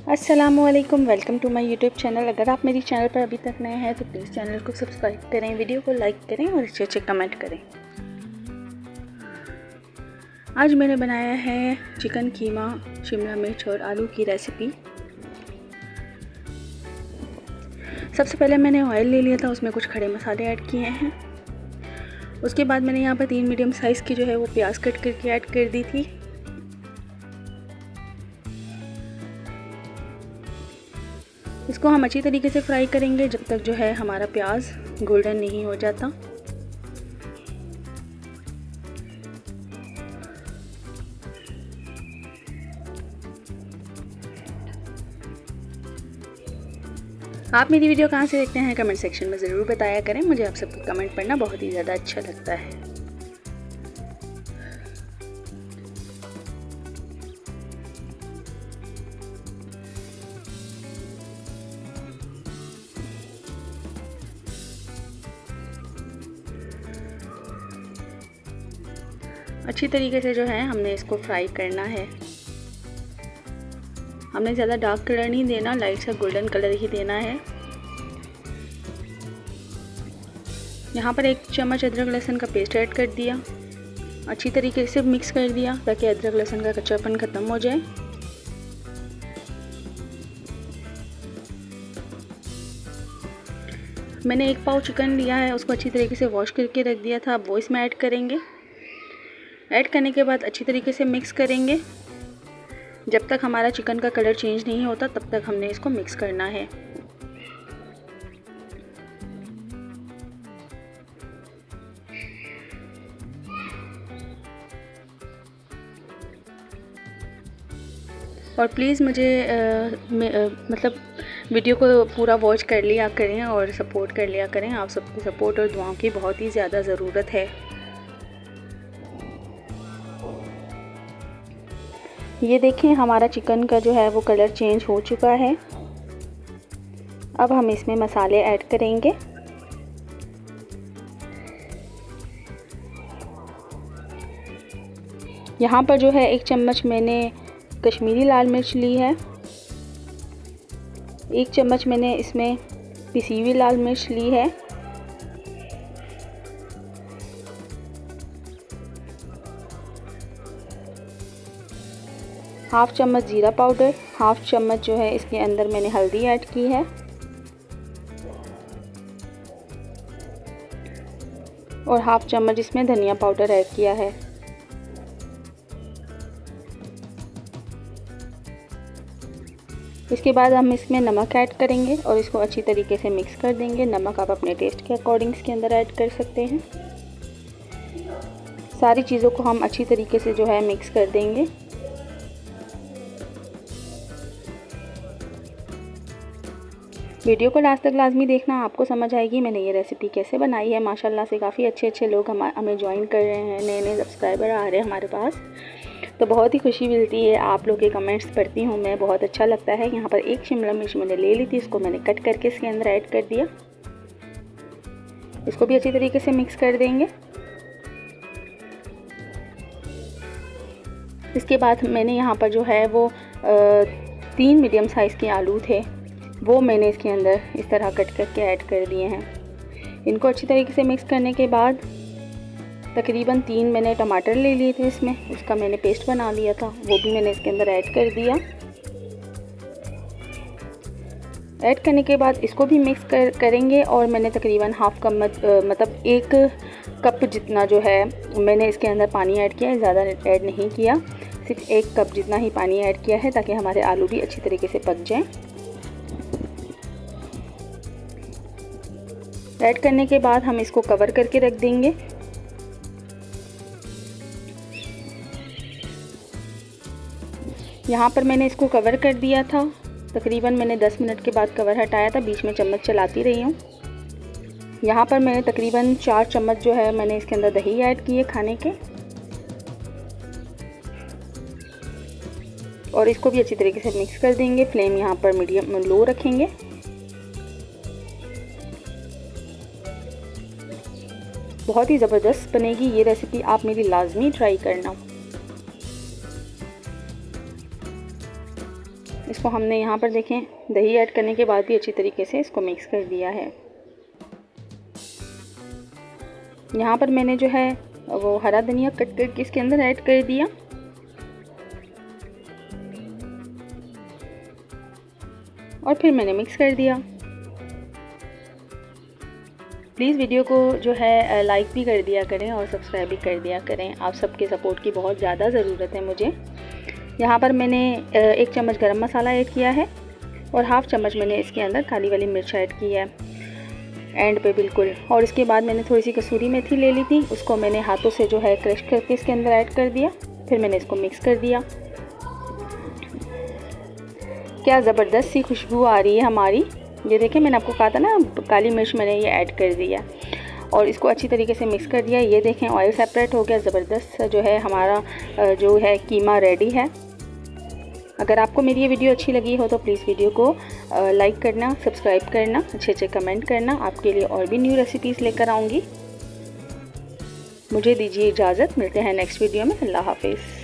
अस्सलामुअलैकुम, welcome to my YouTube channel. अगर आप मेरी चैनल पर अभी तक नए हैं तो प्लीज़ चैनल को सब्सक्राइब करें, वीडियो को लाइक करें और अच्छे अच्छे कमेंट करें। आज मैंने बनाया है चिकन कीमा, शिमला मिर्च और आलू की रेसिपी। सबसे पहले मैंने ऑयल ले लिया था, उसमें कुछ खड़े मसाले ऐड किए हैं। उसके बाद मैंने यहाँ पर 3 मीडियम साइज़ की जो है वो प्याज कट करके ऐड कर दी थी। इसको हम अच्छी तरीके से फ्राई करेंगे जब तक जो है हमारा प्याज गोल्डन नहीं हो जाता। आप मेरी वीडियो कहाँ से देखते हैं कमेंट सेक्शन में ज़रूर बताया करें, मुझे आप सबको कमेंट पढ़ना बहुत ही ज़्यादा अच्छा लगता है। अच्छी तरीके से जो है हमने इसको फ्राई करना है। हमने ज़्यादा डार्क कलर नहीं देना, लाइट सा गोल्डन कलर ही देना है। यहाँ पर 1 चम्मच अदरक लहसुन का पेस्ट ऐड कर दिया, अच्छी तरीके से मिक्स कर दिया ताकि अदरक लहसुन का कच्चापन ख़त्म हो जाए। मैंने 1 पाव चिकन लिया है, उसको अच्छी तरीके से वॉश करके रख दिया था। अब वो इसमें ऐड करेंगे। ऐड करने के बाद अच्छी तरीके से मिक्स करेंगे। जब तक हमारा चिकन का कलर चेंज नहीं होता तब तक हमने इसको मिक्स करना है। और प्लीज़ मुझे मतलब वीडियो को पूरा वॉच कर लिया करें और सपोर्ट कर लिया करें। आप सबकी सपोर्ट और दुआओं की बहुत ही ज़्यादा ज़रूरत है। ये देखें, हमारा चिकन का जो है वो कलर चेंज हो चुका है। अब हम इसमें मसाले ऐड करेंगे। यहाँ पर जो है 1 चम्मच मैंने कश्मीरी लाल मिर्च ली है। 1 चम्मच मैंने इसमें पिसी हुई लाल मिर्च ली है। हाफ चम्मच जीरा पाउडर, हाफ चम्मच जो है इसके अंदर मैंने हल्दी ऐड की है और हाफ चम्मच इसमें धनिया पाउडर ऐड किया है। इसके बाद हम इसमें नमक ऐड करेंगे और इसको अच्छी तरीके से मिक्स कर देंगे। नमक आप अपने टेस्ट के अकॉर्डिंग इसके अंदर ऐड कर सकते हैं। सारी चीज़ों को हम अच्छी तरीके से जो है मिक्स कर देंगे। वीडियो को लास्ट तक लाजमी देखना, आपको समझ आएगी मैंने ये रेसिपी कैसे बनाई है। माशाल्लाह से काफ़ी अच्छे लोग हमें ज्वाइन कर रहे हैं, नए सब्सक्राइबर आ रहे हैं हमारे पास, तो बहुत ही खुशी मिलती है। आप लोग के कमेंट्स पढ़ती हूँ मैं, बहुत अच्छा लगता है। यहाँ पर 1 शिमला मिर्च मैंने ले ली थी, इसको मैंने कट करके इसके अंदर ऐड कर दिया। इसको भी अच्छी तरीके से मिक्स कर देंगे। इसके बाद मैंने यहाँ पर जो है वो 3 मीडियम साइज़ के आलू थे, वो मैंने इसके अंदर इस तरह कट करके ऐड कर दिए हैं। इनको अच्छी तरीके से मिक्स करने के बाद तकरीबन 3 मैंने टमाटर ले लिए थे, इसमें उसका मैंने पेस्ट बना लिया था, वो भी मैंने इसके अंदर ऐड कर दिया। ऐड करने के बाद इसको भी मिक्स करेंगे और मैंने तकरीबन हाफ कप मतलब 1 कप जितना जो है मैंने इसके अंदर पानी ऐड किया है, ज़्यादा ऐड नहीं किया, सिर्फ 1 कप जितना ही पानी ऐड किया है ताकि हमारे आलू भी अच्छी तरीके से पक जाएं। ऐड करने के बाद हम इसको कवर करके रख देंगे। यहाँ पर मैंने इसको कवर कर दिया था, तकरीबन मैंने 10 मिनट के बाद कवर हटाया था, बीच में चम्मच चलाती रही हूँ। यहाँ पर मैंने तकरीबन 4 चम्मच जो है मैंने इसके अंदर दही ऐड किए खाने के, और इसको भी अच्छी तरीके से मिक्स कर देंगे। फ्लेम यहाँ पर मीडियम लो रखेंगे। बहुत ही ज़बरदस्त बनेगी ये रेसिपी, आप मेरी लाजमी ट्राई करना। इसको हमने यहाँ पर देखें दही ऐड करने के बाद भी अच्छी तरीके से इसको मिक्स कर दिया है। यहाँ पर मैंने जो है वो हरा धनिया कट करके इसके अंदर ऐड कर दिया और फिर मैंने मिक्स कर दिया। प्लीज़ वीडियो को जो है लाइक भी कर दिया करें और सब्सक्राइब भी कर दिया करें। आप सबके सपोर्ट की बहुत ज़्यादा ज़रूरत है मुझे। यहाँ पर मैंने 1 चम्मच गरम मसाला ऐड किया है और हाफ़ चम्मच मैंने इसके अंदर काली वाली मिर्च ऐड की है एंड पे बिल्कुल। और इसके बाद मैंने थोड़ी सी कसूरी मेथी ले ली थी, उसको मैंने हाथों से जो है क्रश करके इसके अंदर ऐड कर दिया। फिर मैंने इसको मिक्स कर दिया। क्या ज़बरदस्त सी खुशबू आ रही है हमारी। ये देखें, मैंने आपको कहा था ना काली मिर्च मैंने ये ऐड कर दिया और इसको अच्छी तरीके से मिक्स कर दिया। ये देखें ऑयल सेपरेट हो गया। ज़बरदस्त जो है हमारा जो है कीमा रेडी है। अगर आपको मेरी ये वीडियो अच्छी लगी हो तो प्लीज़ वीडियो को लाइक करना, सब्सक्राइब करना, अच्छे कमेंट करना। आपके लिए और भी न्यू रेसिपीज़ लेकर आऊँगी। मुझे दीजिए इजाज़त, मिलते हैं नेक्स्ट वीडियो में। अल्लाह हाफिज़।